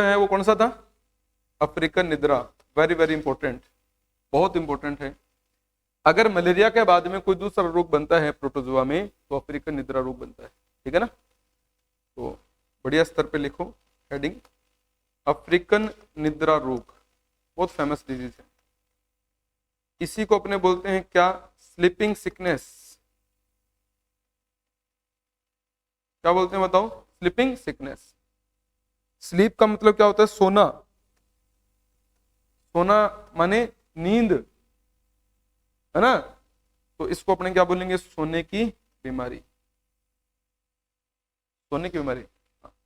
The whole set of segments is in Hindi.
है वो कौन सा था? अफ्रीकन निद्रा। वेरी वेरी इंपॉर्टेंट, बहुत इंपॉर्टेंट है। अगर मलेरिया के बाद में कोई दूसरा रोग बनता है प्रोटोजोआ में तो अफ्रीकन निद्रा रोग बनता है, ठीक है ना। तो बढ़िया स्तर पे लिखो हेडिंग, अफ्रीकन निद्रा रोग, बहुत फेमस डिजीज है। इसी को अपने बोलते हैं क्या? Sleeping sickness. क्या बोलते हैं बताओ? Sleeping sickness. स्लीप का मतलब क्या होता है? सोना। सोना माने नींद, है ना। तो इसको अपने क्या बोलेंगे? सोने की बीमारी। सोने की बीमारी,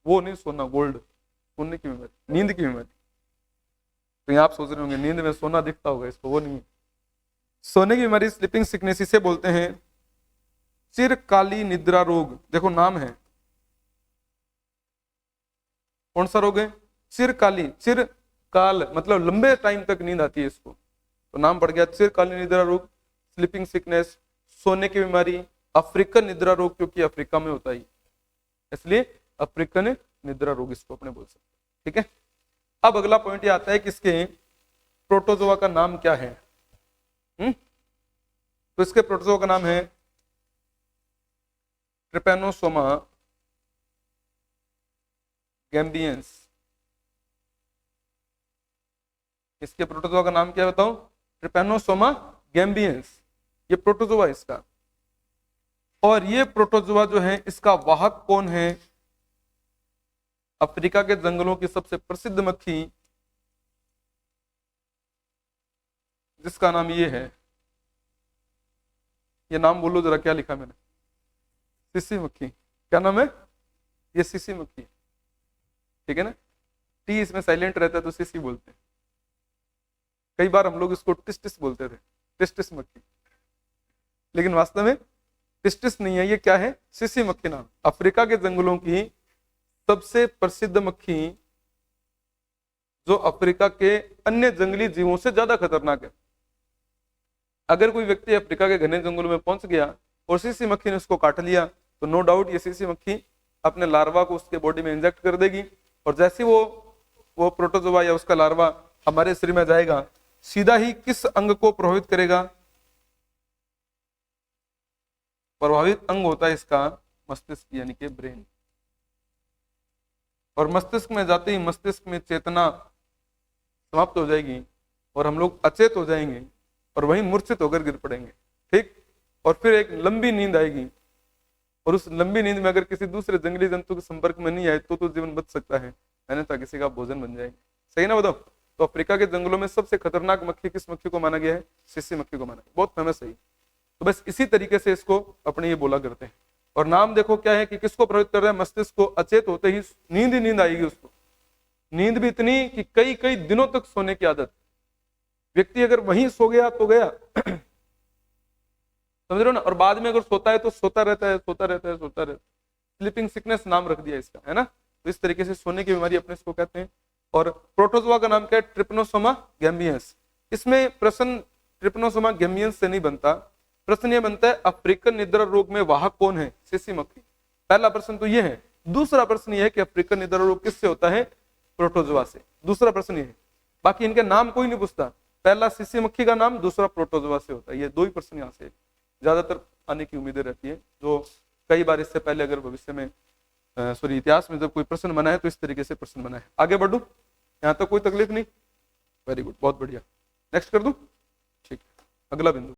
वो नहीं सोना गोल्ड, सोने की बीमारी, नींद की बीमारी। तो आप सोच रहे होंगे नींद में सोना दिखता होगा इसको, वो नहीं। सोने की बीमारी स्लीपिंग सिकनेस इसे बोलते हैं। चिरकाली निद्रा रोग, देखो नाम है, कौन सा रोग है? चिरकाली, चिरकाल मतलब लंबे टाइम तक नींद आती है इसको, तो नाम पड़ गया चिरकालीन निद्रा रोग, स्लीपिंग सिकनेस, सोने की बीमारी, अफ्रीकन निद्रा रोग, क्योंकि अफ्रीका में होता है इसलिए अफ्रीकन निद्रा रोग इसको अपने बोल सकते हैं, ठीक है। अब अगला पॉइंट ये आता है कि इसके प्रोटोजोआ का नाम क्या है? तो इसके प्रोटोजोआ का नाम है ट्रिपैनोसोमा गैम्बियंस। इसके प्रोटोजोआ का नाम क्या है बताओ? ट्रिपैनोसोमा गैम्बियंस, ये प्रोटोजोआ इसका। और ये प्रोटोजोआ जो है इसका वाहक कौन है? अफ्रीका के जंगलों की सबसे प्रसिद्ध मक्खी, जिसका नाम ये है, ये नाम बोलो जरा, क्या लिखा मैंने? सीसी मक्खी। क्या नाम है? ये सीसी मक्खी, ठीक है ना। टी इसमें साइलेंट रहता है तो सीसी बोलते हैं। कई बार हम लोग इसको टिस्टिस बोलते थे, टिस्टिस मक्खी, लेकिन वास्तव में टिस्टिस नहीं है, ये क्या है? सीसी मक्खी नाम। अफ्रीका के जंगलों की सबसे प्रसिद्ध मक्खी, जो अफ्रीका के अन्य जंगली जीवों से ज्यादा खतरनाक है। अगर कोई व्यक्ति अफ्रीका के घने जंगलों में पहुंच गया और सीसी मक्खी ने उसको काट लिया तो नो डाउट ये सीसी मक्खी अपने लार्वा को उसके बॉडी में इंजेक्ट कर देगी, और जैसे वो प्रोटोजोआ या उसका लार्वा हमारे शरीर में जाएगा, सीधा ही किस अंग को प्रभावित करेगा? प्रभावित अंग होता है इसका मस्तिष्क, यानी कि ब्रेन। और मस्तिष्क में जाते ही मस्तिष्क में चेतना समाप्त हो जाएगी और हम लोग अचेत हो जाएंगे और वहीं मूर्छित होकर गिर पड़ेंगे, ठीक। और फिर एक लंबी नींद आएगी, और उस लंबी नींद में अगर किसी दूसरे जंगली जंतु के संपर्क में नहीं आए तो जीवन बच सकता है, अन्यथा किसी का भोजन बन जाएगा। सही ना बताओ? तो अफ्रीका के जंगलों में सबसे खतरनाक मक्खी किस मक्खी को माना गया है? सीसी मक्खी को माना गया, बहुत फेमस है। तो बस इसी तरीके से इसको अपने ये बोला करते हैं। और नाम देखो क्या है कि किसको प्रभावित कर रहा है? मस्तिष्क को। अचेत होते ही नींद ही नींद आएगी उसको, नींद भी इतनी कि कई कई दिनों तक सोने की आदत। व्यक्ति अगर वहीं सो गया तो गया समझ रहे हो ना। और बाद में अगर सोता है तो सोता रहता है, सोता रहता है, सोता रहता है। स्लीपिंग सिकनेस नाम रख दिया इसका, है ना। तो इस तरीके से सोने की बीमारी अपने इसको कहते हैं। और प्रोटोजोआ का नाम क्या है? Trypanosoma gambiense. इसमें प्रश्न ट्रिपनोसोमा गैम्बियंस से नहीं बनता, प्रश्न ये बनता है अफ्रीकन निद्रा रोग में वाहक कौन है? सीसी मक्खी। पहला प्रश्न तो ये है। दूसरा प्रश्न ये है कि अफ्रीकन निद्रा रोग किससे होता है? प्रोटोजोआ से। दूसरा प्रश्न ये है, बाकी इनके नाम कोई नहीं पूछता। पहला सीसी मक्खी का नाम, दूसरा प्रोटोजोआ से होता है। ये दो ही प्रश्न यहाँ से ज्यादातर आने की उम्मीदें रहती है, जो कई बार इससे पहले अगर भविष्य में सॉरी इतिहास में जब कोई प्रश्न बना है तो इस तरीके से प्रश्न बना है। आगे बढ़ू, यहाँ तक कोई तकलीफ नहीं? वेरी गुड, बहुत बढ़िया। नेक्स्ट कर दूं? ठीक है, अगला बिंदु।